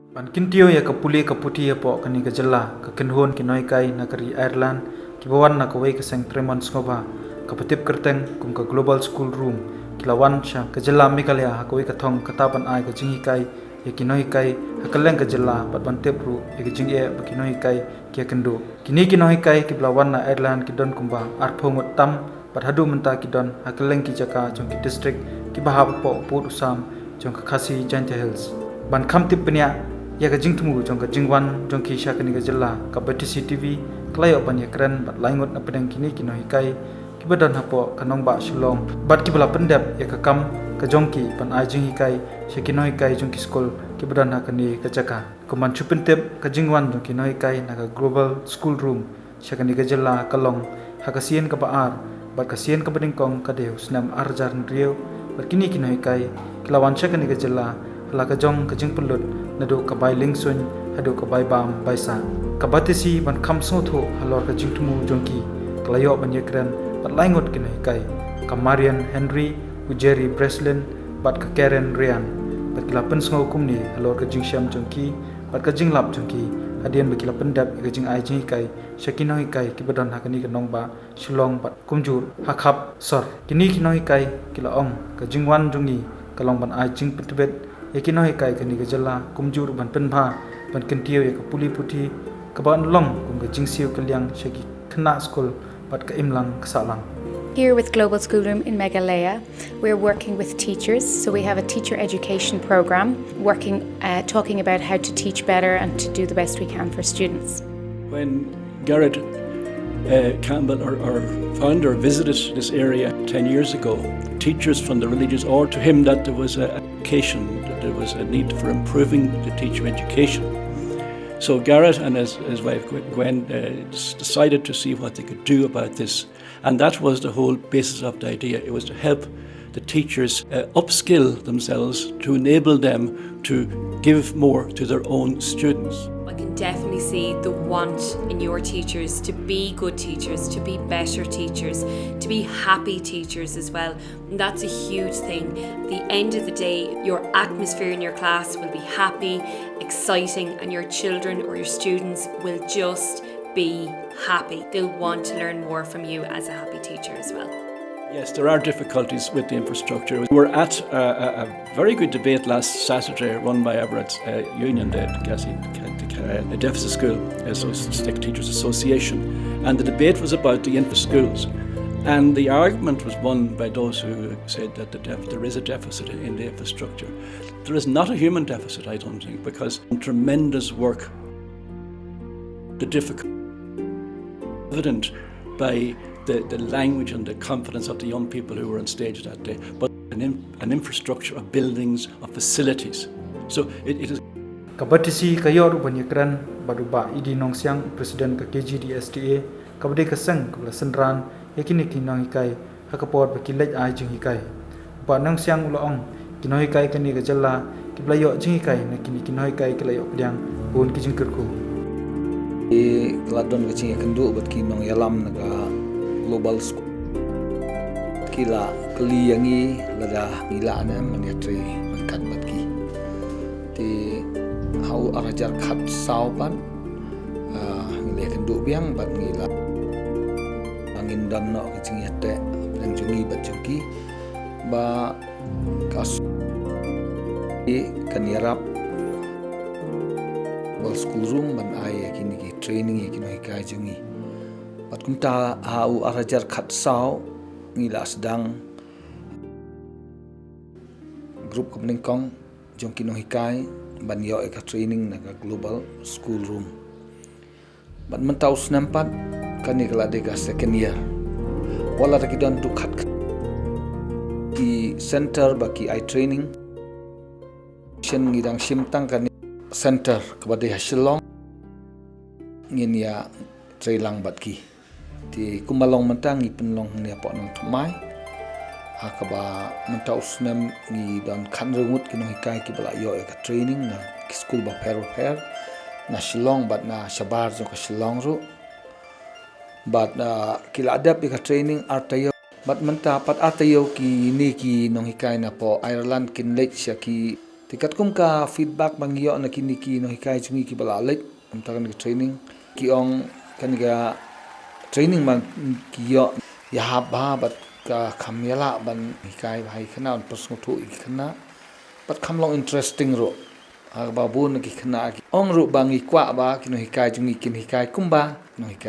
Pan kintio ya kapuli kaputi ya po kani kajela ka kenhon Nonghikai nakari Ireland kibawan na kawai ka seng tremon skoba kapatip kerteng kum ka global school room kilawan sya kajela Meghalaya hakawai ka thong katapan ai ka Nonghikai ya Nonghikai hakaleng kajela pat ban tepru ya jingie ba Nonghikai kia kendo kini Nonghikai kiblawan na Ireland kidon kumba arphongot tam pat hadu menta kidon hakaleng ki jaka jong ki district ki bahap po put usam jong ka khasi Giant Hills ban kham tip penya ya ka jingtmu jong ka jingwan jong ki sha kani ka jella ka BTC TV klayo ban ya kren bat laingot na pedang kini Nonghikai ki badan hapo kanong ba shilong bat ki bala pendap ya ka kam ka jongki pan ai Nonghikai sha Nonghikai jong ki school ki badan ha kani ka jaka kuman chupentep ka jingwan jong Nonghikai na ka global school room sha kani ka jella kalong ha ka sien ka baar bat ka sien ka badingkong ka deu snam arjar nrieu bat kini Nonghikai kilawan sha kani ka jella la ka jong ka jing pelut nado ka bai lingsun hado ka bai bam baisa ka batisi ban kham so tho halor ka jingtumu jongki klayo ban yekren bat laingot Nonghikai ka Marian Henry Jerry Breslin bat ka Karen Rian bat kila pen sngo kumni halor ka jingsham jongki bat ka jinglap jongki hadian bakila pendap ka jing ai Nonghikai shaki Nonghikai ki badan hakani ka nongba shilong bat kumjur hakhap sor kini Nonghikai kila ong ka jingwan jongi kalong ban ai jing petbet ya Nonghikai kani ka jalla kumjur ban penbha ban kentio ya ka puli puti ka ban long kum ka jingsiu kaliang shaki khna school bat ka imlang ksalang. Here with Global School Room in Meghalaya, we're working with teachers. So we have a teacher education program, talking about how to teach better and to do the best we can for students. When Garrett Campbell, our founder, visited this area 10 years ago, teachers from the religious order to him that there was that there was a need for improving the teacher education. So Garrett and his wife Gwen decided to see what they could do about this, and that was the whole basis of the idea. It was to help the teachers upskill themselves to enable them to give more to their own students. I can definitely see the want in your teachers to be good teachers, to be better teachers, to be happy teachers as well. And that's a huge thing. At the end of the day, your atmosphere in your class will be happy, exciting, and your children or your students will just be happy. They'll want to learn more from you as a happy teacher as well. Yes, there are difficulties with the infrastructure. We were at a very good debate last Saturday run by Everett's union, the Deficit School Teachers Association, and the debate was about the schools. And the argument was won by those who said that there is a deficit in the infrastructure. There is not a human deficit, I don't think, because tremendous work, the difficulty evident by the language and the confidence of the young people who were on stage that day, but an infrastructure of buildings, of facilities. So it is. Kabatisi kayor banyakran baduba idi nongsiang presiden ka KGDSTA kabade kasang kabla senran yakini Nonghikai hakapor bakilaj ai Nonghikai ba nongsiang uloong Nonghikai kani ka jalla kiblayo Nonghikai na kini Nonghikai kilayo pdiang bun ki jingkerku e ladon ka chinga kendu bat ki nong yalam naga global school kila kliyangi lada ngila na maniatre mankat bat ki ti hau arajar khat saupan ngile kendu biang bat ngila angin damno ka chinga te plang jungi bat jungi ba kas kanirap school room ban ai kini ki training ki Nonghikai jungi pat kumta hau arajar khat sau ngila sedang grup komningkong jong ki Nonghikai ban yo ka training na global school room ban mentau snampat kani kala de ka second year wala ta kidan tu khat ki center baki ai training shen ngidang simtang kani center kepada Shillong ngin ya trailang batki ti kumalong mentang ni penlong ni apa nang thmai akaba mentau snam ni dan khan rungut ki Nonghikai ki bala yo ka training na school ba pair na Shillong bat na shabar jo ka Shillong ru bat kila adap ka training artayo bat menta pat artayo ki ni ki Nonghikai na po Ireland kin lech sya ki Tikat kum ka feedback bang yo na kini ki Nonghikai chungi ki balalik umtakan ki training ki ong kan ga training man ki yo ya haba bat ka khamyala ban hikai bhai khana on pasngo thu khana bat khamlong interesting ro babu na ki khana ong ro bangi kwa ba ki Nonghikai chungi kin hikai kumba Nonghikai